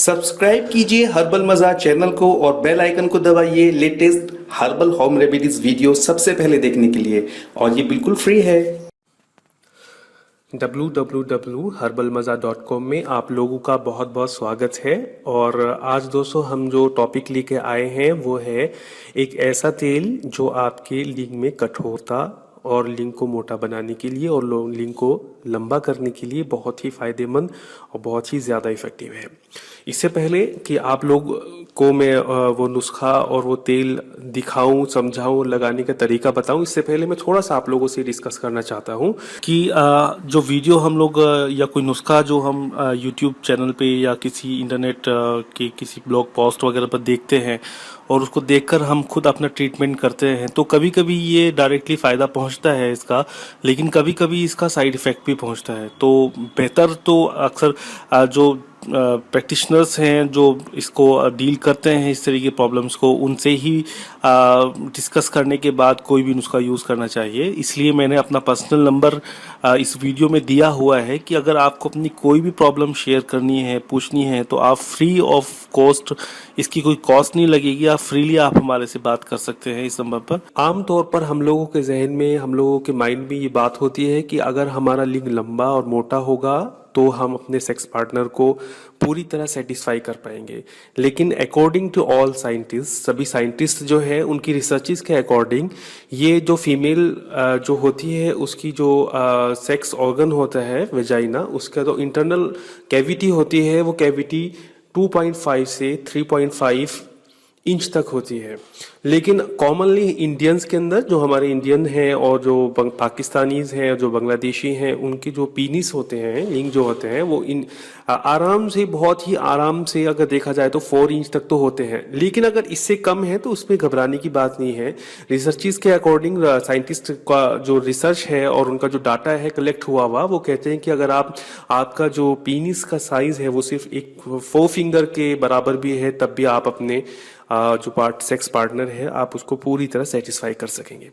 Subscribe कीजिए herbal मजा channel को और बेल आइकन को दबाइए latest herbal home remedies video सबसे पहले देखने के लिए। और ये बिल्कुल फ्री है। www.herbalmaza.com में आप लोगों का बहुत बहुत स्वागत है। और आज दोस्तों हम जो टॉपिक लेके आए हैं वो है एक ऐसा तेल जो आपके लिंग में कठोरता और लिंग को मोटा बनाने के लिए और लिंग को लंबा करने के लिए बहुत ही फ़ायदेमंद और बहुत ही ज़्यादा इफ़ेक्टिव है। इससे पहले कि आप लोग को मैं वो नुस्खा और वो तेल दिखाऊं, समझाऊं, लगाने का तरीका बताऊं, इससे पहले मैं थोड़ा सा आप लोगों से डिस्कस करना चाहता हूं कि जो वीडियो हम लोग या कोई नुस्खा जो हम यूट्यूब चैनल पे या किसी इंटरनेट के किसी ब्लॉग पोस्ट वगैरह पर देखते हैं और उसको देखकर हम खुद अपना ट्रीटमेंट करते हैं, तो कभी कभी ये डायरेक्टली फ़ायदा पहुंचता है इसका, लेकिन कभी कभी इसका साइड इफ़ेक्ट भी पहुंचता है। तो बेहतर तो अक्सर जो प्रैक्टिशनर्स हैं जो इसको डील करते हैं इस तरीके के प्रॉब्लम्स को, उनसे ही डिस्कस करने के बाद कोई भी नुस्खा यूज़ करना चाहिए। इसलिए मैंने अपना पर्सनल नंबर इस वीडियो में दिया हुआ है कि अगर आपको अपनी कोई भी प्रॉब्लम शेयर करनी है, पूछनी है, तो आप फ्री ऑफ कॉस्ट, इसकी कोई कॉस्ट नहीं लगेगी, आप फ्रीली आप हमारे से बात कर सकते हैं इस नंबर पर। आमतौर पर हम लोगों के जहन में, हम लोगों के माइंड में ये बात होती है कि अगर हमारा लिंग लंबा और मोटा होगा तो हम अपने सेक्स पार्टनर को पूरी तरह सेटिस्फाई कर पाएंगे। लेकिन अकॉर्डिंग टू ऑल साइंटिस्ट, सभी साइंटिस्ट जो है उनकी रिसर्चेस के अकॉर्डिंग, ये जो फीमेल जो होती है उसकी जो सेक्स ऑर्गन होता है वेजाइना, उसका जो इंटरनल कैविटी होती है वो कैविटी 2.5 से 3.5 इंच तक होती है। लेकिन कॉमनली इंडियंस के अंदर, जो हमारे इंडियन हैं और जो पाकिस्तानीज हैं, जो बांग्लादेशी हैं, उनके जो पीनिस होते हैं, लिंग जो होते हैं, वो इन आराम से, बहुत ही आराम से अगर देखा जाए तो 4 इंच तक तो होते हैं। लेकिन अगर इससे कम है तो उसमें घबराने की बात नहीं है। रिसर्चेस के अकॉर्डिंग, साइंटिस्ट का जो रिसर्च है और उनका जो डाटा है कलेक्ट हुआ वो कहते हैं कि अगर आपका जो पीनिस का साइज है वो सिर्फ एक 4 फिंगर के बराबर भी है, तब भी आप अपने जो सेक्स पार्टनर है आप उसको पूरी तरह सेटिस्फाई कर सकेंगे।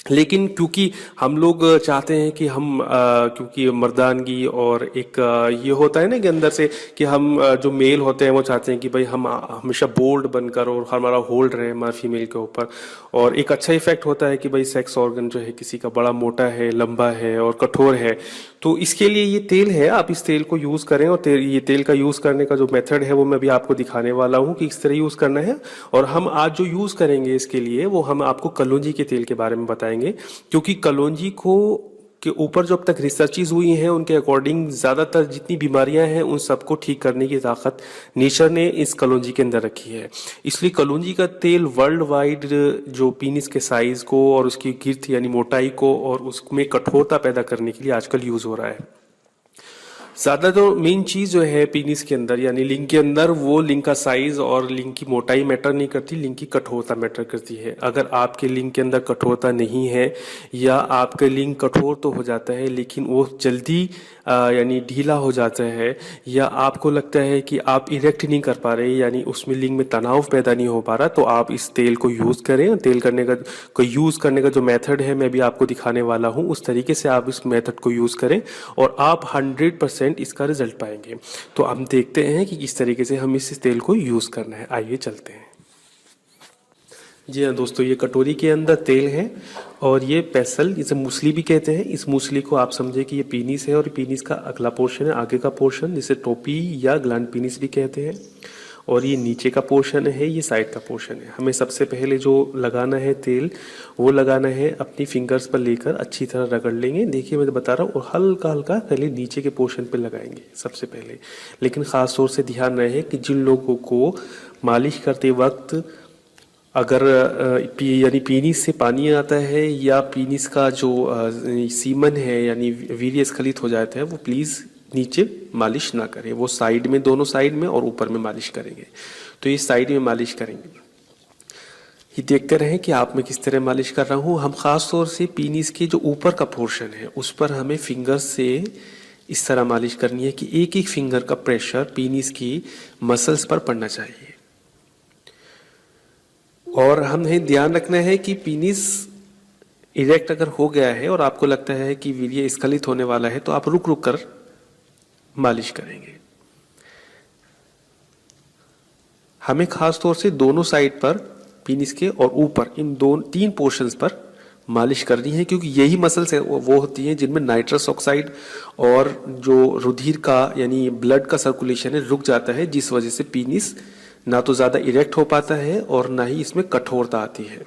लेकिन क्योंकि हम लोग चाहते हैं कि हम क्योंकि मर्दानगी और एक ये होता है ना कि अंदर से कि हम जो मेल होते हैं वो चाहते हैं कि भाई हम हमेशा बोल्ड बनकर और हमारा होल्ड रहे हमारा फीमेल के ऊपर, और एक अच्छा इफेक्ट होता है कि भाई सेक्स ऑर्गन जो है किसी का बड़ा मोटा है, लंबा है और कठोर है। तो इसके लिए ये तेल है, आप इस तेल को यूज़ करें। और ये तेल का यूज़ करने का जो मेथड है वो मैं भी आपको दिखाने वाला हूँ कि इस तरह यूज़ करना है। और हम आज जो यूज़ करेंगे इसके लिए वो हम आपको कलौंजी के तेल के बारे में बताएंगे, क्योंकि कलौंजी को के ऊपर जो अब तक रिसर्चेज हुई हैं उनके अकॉर्डिंग ज़्यादातर जितनी बीमारियां हैं उन सबको ठीक करने की ताकत नेचर ने इस कलौंजी के अंदर रखी है। इसलिए कलौंजी का तेल वर्ल्ड वाइड जो पीनिस के साइज को और उसकी गिर्थ यानी मोटाई को और उसमें कठोरता पैदा करने के लिए आजकल यूज़ हो रहा है। ज़्यादा तो मेन चीज़ जो है पीनिस के अंदर यानी लिंग के अंदर, वो लिंग का साइज और लिंग की मोटाई मैटर नहीं करती, लिंग की कठोरता मैटर करती है। अगर आपके लिंग के अंदर कठोरता नहीं है या आपका लिंग कठोर तो हो जाता है लेकिन वो जल्दी यानी ढीला हो जाता है, या आपको लगता है कि आप इरेक्ट नहीं कर पा रहे यानी उसमें लिंग में तनाव पैदा नहीं हो पा रहा, तो आप इस तेल को यूज़ करें। तेल करने का यूज़ करने का जो मेथड है मैं भी आपको दिखाने वाला हूँ, उस तरीके से आप इस मेथड को यूज़ करें और आप 100% इसका रिजल्ट पाएंगे। तो हम देखते हैं कि किस तरीके से हम इस तेल को यूज़ करना है। आइए चलते हैं। जी हाँ दोस्तों, ये कटोरी के अंदर तेल है और ये पेसल, इसे मूसली भी कहते हैं। इस मूसली को आप समझे कि ये पीनिस है और पीनिस का अगला पोर्शन है, आगे का पोर्शन, जिसे टोपी या ग्लैंड पीनिस भी कहते हैं। और ये नीचे का पोर्शन है, ये साइड का पोर्शन है। हमें सबसे पहले जो लगाना है तेल, वो लगाना है अपनी फिंगर्स पर लेकर अच्छी तरह रगड़ लेंगे। देखिए मैं बता रहा हूँ, और हल्का हल्का पहले नीचे के पोर्शन पे लगाएंगे सबसे पहले। लेकिन ख़ास तौर से ध्यान रहे कि जिन लोगों को मालिश करते वक्त अगर यानी पीनिस से पानी आता है या पीनिस का जो सीमन है यानी वीर्य स्खलित हो जाता है, वो प्लीज़ नीचे मालिश ना करें, वो साइड में, दोनों साइड में और ऊपर में मालिश करेंगे। तो ये साइड में मालिश करेंगे। ये देखते रहें कि आप मैं किस तरह मालिश कर रहा हूँ। हम ख़ास तौर से पीनिस के जो ऊपर का पोर्शन है उस पर हमें फिंगर्स से इस तरह मालिश करनी है कि एक एक फिंगर का प्रेशर पीनिस की मसल्स पर पड़ना चाहिए। और हमें ध्यान रखना है कि पीनिस इरेक्ट अगर हो गया है और आपको लगता है कि वीर्य स्खलित होने वाला है, तो आप रुक रुक कर मालिश करेंगे। हमें खास तौर से दोनों साइड पर, पीनिस के और ऊपर, इन तीन पोर्शंस पर मालिश करनी है, क्योंकि यही मसल्स है वो होती हैं जिनमें नाइट्रस ऑक्साइड और जो रुधिर का यानी ब्लड का सर्कुलेशन है रुक जाता है, जिस वजह से पीनिस ना तो ज़्यादा इरेक्ट हो पाता है और ना ही इसमें कठोरता आती है।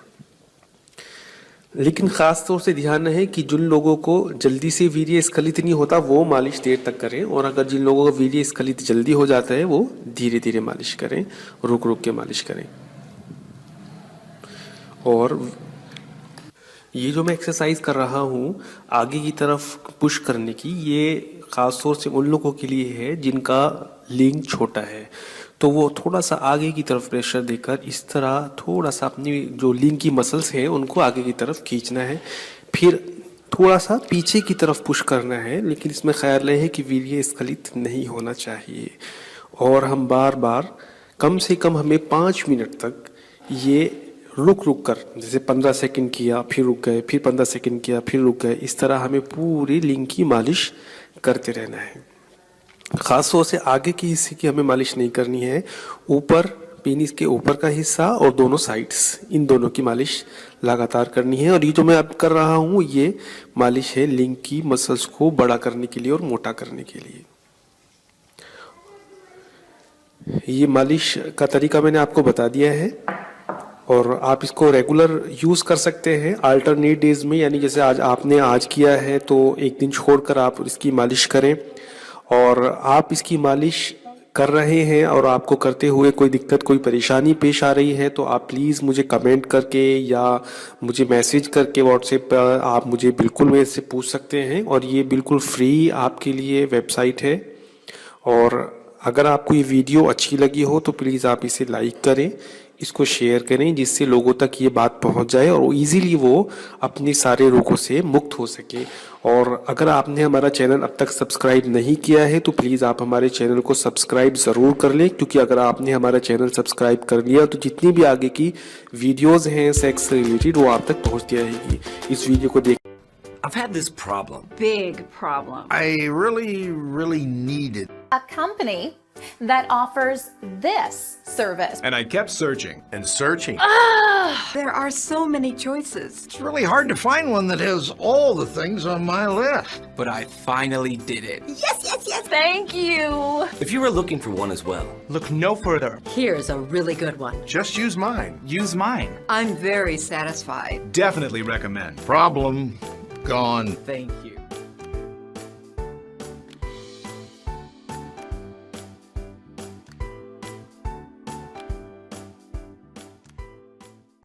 लेकिन ख़ास तौर से ध्यान रहे कि जिन लोगों को जल्दी से वीर्य स्खलित नहीं होता वो मालिश देर तक करें, और अगर जिन लोगों का वीर्य स्खलित जल्दी हो जाता है वो धीरे धीरे मालिश करें, रुक रुक के मालिश करें। और ये जो मैं एक्सरसाइज कर रहा हूँ आगे की तरफ पुश करने की, ये ख़ास तौर से उन लोगों के लिए है जिनका लिंग छोटा है, तो वो थोड़ा सा आगे की तरफ प्रेशर देकर इस तरह थोड़ा सा अपनी जो लिंग की मसल्स हैं उनको आगे की तरफ खींचना है, फिर थोड़ा सा पीछे की तरफ पुश करना है, लेकिन इसमें ख्याल रहे कि वीर्य स्खलित नहीं होना चाहिए। और हम बार बार कम से कम हमें 5 मिनट तक ये रुक रुक कर, जैसे 15 सेकंड किया फिर रुक गए, फिर 15 सेकंड किया फिर रुक गए, इस तरह हमें पूरी लिंग की मालिश करते रहना है। खास तौर से आगे की हिस्से की हमें मालिश नहीं करनी है, ऊपर पेनिस के ऊपर का हिस्सा और दोनों साइड्स, इन दोनों की मालिश लगातार करनी है। और ये जो मैं अब कर रहा हूँ ये मालिश है लिंग की मसल्स को बड़ा करने के लिए और मोटा करने के लिए। ये मालिश का तरीका मैंने आपको बता दिया है और आप इसको रेगुलर यूज़ कर सकते हैं अल्टरनेट डेज में, यानी जैसे आज किया है तो एक दिन छोड़कर आप इसकी मालिश करें। और आप इसकी मालिश कर रहे हैं और आपको करते हुए कोई दिक्कत, कोई परेशानी पेश आ रही है तो आप प्लीज़ मुझे कमेंट करके या मुझे मैसेज करके व्हाट्सएप पर आप मुझे बिल्कुल मेरे से पूछ सकते हैं। और ये बिल्कुल फ्री आपके लिए वेबसाइट है। और अगर आपको ये वीडियो अच्छी लगी हो तो प्लीज़ आप इसे लाइक करें, इसको शेयर करें, जिससे लोगों तक ये बात पहुंच जाए और इजीली वो अपने सारे रोगों से मुक्त हो सके। और अगर आपने हमारा चैनल अब तक सब्सक्राइब नहीं किया है तो प्लीज़ आप हमारे चैनल को सब्सक्राइब ज़रूर कर लें, क्योंकि अगर आपने हमारा चैनल सब्सक्राइब कर लिया तो जितनी भी आगे की वीडियोस हैं सेक्स से रिलेटेड वो आप तक पहुँचती रहेगी। इस वीडियो को देख I've had this problem. Big problem. I really need it. A company that offers this service. And I kept searching and searching. There are so many choices. It's really hard to find one that has all the things on my list. But I finally did it. Thank you. If you are looking for one as well, Look no further. Here's a really good one. Just use mine. Use mine. I'm very satisfied. Definitely recommend. Problem gone. thank you.